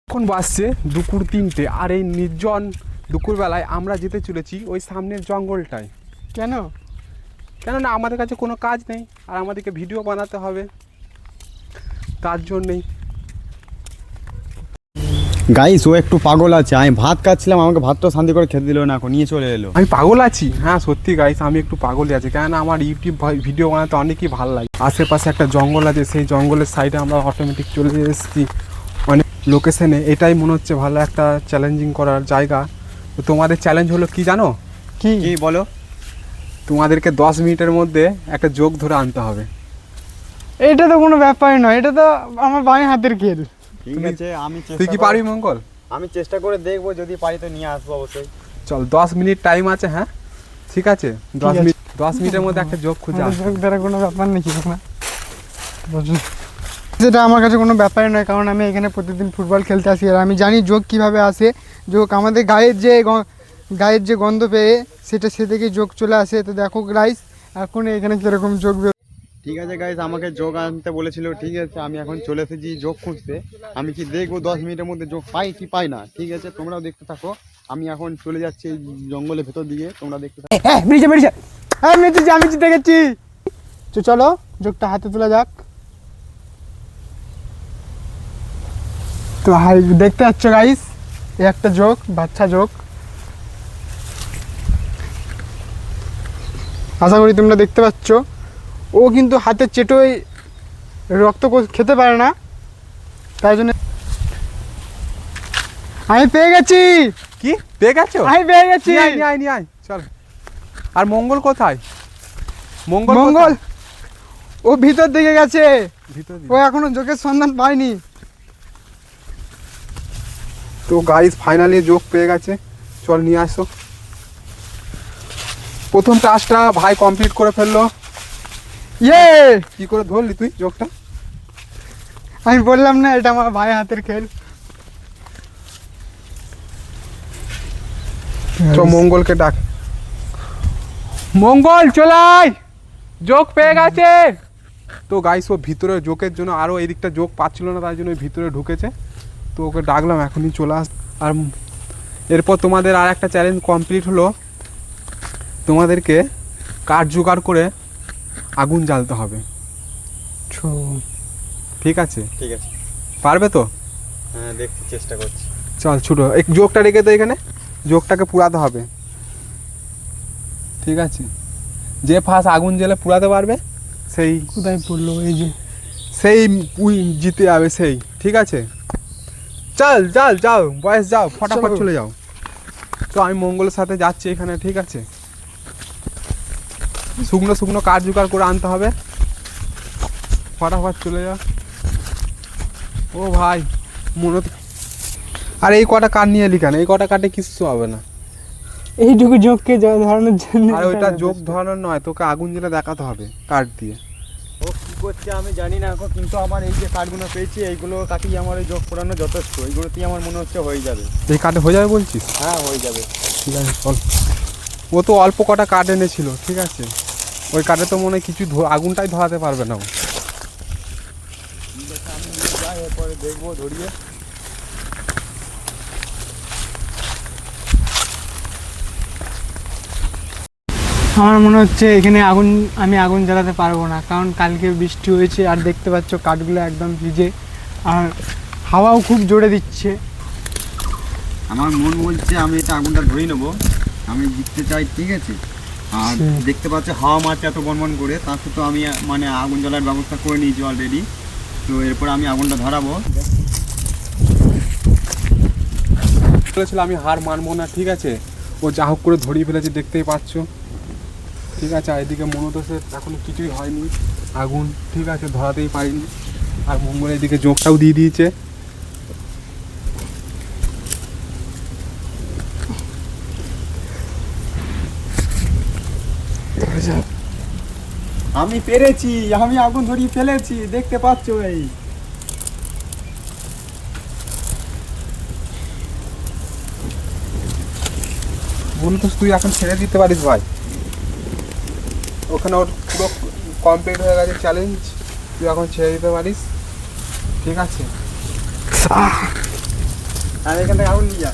এখন বাজছে দুপুর 3টে, আর এই নির্জন দুপুরবেলায় আমরা যেতে চলেছি ওই সামনের জঙ্গলটায়। কেন? কেননা আমাদের কাছে কোনো কাজ নেই আর আমাদেরকে ভিডিও বানাতে হবে, তার জন্যেই। গাইস, ও একটু পাগল আছে। আমি ভাত খাচ্ছিলাম, আমাকে ভাতটা শান্তি করে খেতে দিল না, এখন নিয়ে চলে এলো। আমি পাগল আছি? হ্যাঁ সত্যি গাইস, আমি একটু পাগলই আছি, কেননা আমার ইউটিউব ভিডিও বানাতে অনেকই ভালো লাগে। আশেপাশে একটা জঙ্গল আছে, সেই জঙ্গলের সাইডে আমরা অটোমেটিক চলে এসেছি অনেক লোকেশনে। এটাই মনে হচ্ছে ভালো একটা চ্যালেঞ্জিং করার জায়গা। তো তোমাদের চ্যালেঞ্জ হলো কি জানো? কি বলো? তোমাদেরকে 10 মিনিটের মধ্যে একটা জোক ধরে আনতে হবে। এটা তো কোনো ব্যাপারই নয়, এটা তো আমার বাঁ হাতের খেল। ঠিক আছে, তুই কি পারবি মঙ্গল? আমি চেষ্টা করে দেখবো, যদি পারি তো নিয়ে আসবো অবশ্যই। চল 10 মিনিট টাইম আছে। হ্যাঁ ঠিক আছে, 10 মিনিটের মধ্যে একটা জোক খুঁজে আস। জোক দ্বারা কোনো ব্যাপার নেই না, সেটা আমার কাছে কোনো ব্যাপারই নয়, কারণ আমি এখানে প্রতিদিন ফুটবল খেলতে আসি আর আমি জানি জোক কীভাবে আসে। জোক আমাদের গায়ের যে গন্ধ পেয়ে সেটা সে থেকেই জোক চলে আসে। তো দেখো গাইস, এখন এখানে কীরকম জোক। ঠিক আছে গাইস, আমাকে যোগ আনতে বলেছিল, ঠিক আছে আমি এখন চলে এসেছি যোগ খুঁজতে। আমি কি দেখবো 10 মিনিটের মধ্যে যোগ পাই কি পাই না। ঠিক আছে, তোমরাও দেখতে থাকো। আমি এখন চলে যাচ্ছি এই জঙ্গলের ভেতর দিকে, তোমরা দেখতে থাকো। আমি জিতে গেছি। তো চলো যোগটা হাতে তোলা যাক। তো হাই দেখতে পাচ্ছ গাইস, এই একটা যোগ, বাচ্চা যোগ। আশা করি তোমরা দেখতে পাচ্ছ। ও কিন্তু হাতে চেটোই রক্ত খেতে পারে না, তাই জন্য আমি পেয়ে গেছি। কি পেয়ে গেছো? আমি পেয়ে গেছি। নিয়ে আয় চল। আর মঙ্গল কোথায়? মঙ্গল ও ভিতর দিকে গেছে, ভিতর ও এখনো যোগের সন্ধান পায়নি। তো গাইস ফাইনালি যোগ পেয়ে গেছে, চল নিয়ে আসো। প্রথম টাস্কটা ভাই কমপ্লিট করে ফেললো। ইয়ে, কি করে ধরলি তুই যোগটা? আমি বললাম না এটা আমার ভাই হাতের খেল। তো মঙ্গলকে ডাক। মঙ্গল চলাই, যোগ পেয়ে গেছে। তো গাইস ও ভিতরে যোগের জন্য আরও এই দিকটা যোগ পাচ্ছিল না, তার জন্য ভিতরে ঢুকেছে। তো ওকে ডাকলাম, এখনই চলে আস। আর এরপর তোমাদের আর একটা চ্যালেঞ্জ কমপ্লিট হলো, তোমাদেরকে কাঠ জোগাড় করে আগুন জ্বালতে হবে। ঠিক আছে? ঠিক আছে, পারবে তো? হ্যাঁ দেখতে চেষ্টা করছি। চল ছুটো, এক যোগটা রেখে তো এখানে, যোগটাকে পুরাতে হবে। ঠিক আছে, যে ফার্স্ট আগুন জ্বেলে পুরাতে পারবে সেই কোথায় পড়লো? এই যে সেই জিতে যাবে সেই। ঠিক আছে, চল যাও বয়স, যাও ফটাফট চলে যাও। তো আমি মঙ্গলের সাথে যাচ্ছি এখানে। ঠিক আছে, শুকনো কাঠ জোগাড় করে আনতে হবে, ফটাফট চলে যাও। ও ভাই মনে, আর এই কটা কাঠ নিয়ে এলি কেন? এই কটা কাঠে কিছু হবে না। এইটুকু যোগকে ধরানোর জন্য। আর ওইটা যোগ ধরানোর নয়, তোকে আগুন জ্বেলে দেখাতে হবে কাঠ দিয়ে। ও কি করছে আমি জানি না এখন, কিন্তু আমার এই যে কাঠগুলো পেয়েছি এইগুলো কাঠেই আমার এই যোগ পড়ানো যথেষ্ট। এইগুলোতেই আমার মনে হচ্ছে হয়ে যাবে। এই কাঠে হয়ে যাবে বলছিস? হ্যাঁ হয়ে যাবে। ঠিক আছে চল। ও তো অল্প কটা কাঠ এনেছিল, ঠিক আছে, ওই কাঠে তো মনে হয় কিছু আগুনটাই ধরাতে পারবে না ও। আমি নিয়ে যাই, এরপরে দেখবো ধরিয়ে। আমার মনে হচ্ছে এখানে আমি আগুন জ্বালাতে পারবো না, কারণ কালকে বৃষ্টি হয়েছে আর দেখতে পাচ্ছ কাঠগুলো একদম ভিজে আর হাওয়াও খুব জোরে দিচ্ছে। আমার মন বলছে আমি এটা আগুনটা ধরেই নেবো, আমি জিততে চাই। ঠিক আছে, আর দেখতে পাচ্ছি হাওয়া মারছে এত বনবন করে, তার সাথে আমি মানে আগুন জ্বালার ব্যবস্থা করে নিয়েছি অলরেডি। তো এরপর আমি আগুনটা ধরাবো। বলেছিল আমি হার মানবো না, ঠিক আছে, ও যা হোক করে ধরিয়ে ফেলেছে, দেখতেই পাচ্ছ। ঠিক আছে, আর এদিকে মনোতোষের এখনো কিছুই হয়নি, আগুন ঠিক আছে ধরাতেই পারিনি। আর মঙ্গল এদিকে যোগটাও দিয়ে দিয়েছে। আমি পেরেছি, আমি আগুন ধরিয়ে ফেলেছি, দেখতে পাচ্ছ। এই মনোতোষ তুই এখন ছেড়ে দিতে পারিস ভাই, ওখানে ওর পুরো কমপ্লিট হয়ে গেছে চ্যালেঞ্জ, তুই এখন ছেড়ে দিতে পারিস। ঠিক আছে, আর এখান থেকে আগুন নিয়ে যা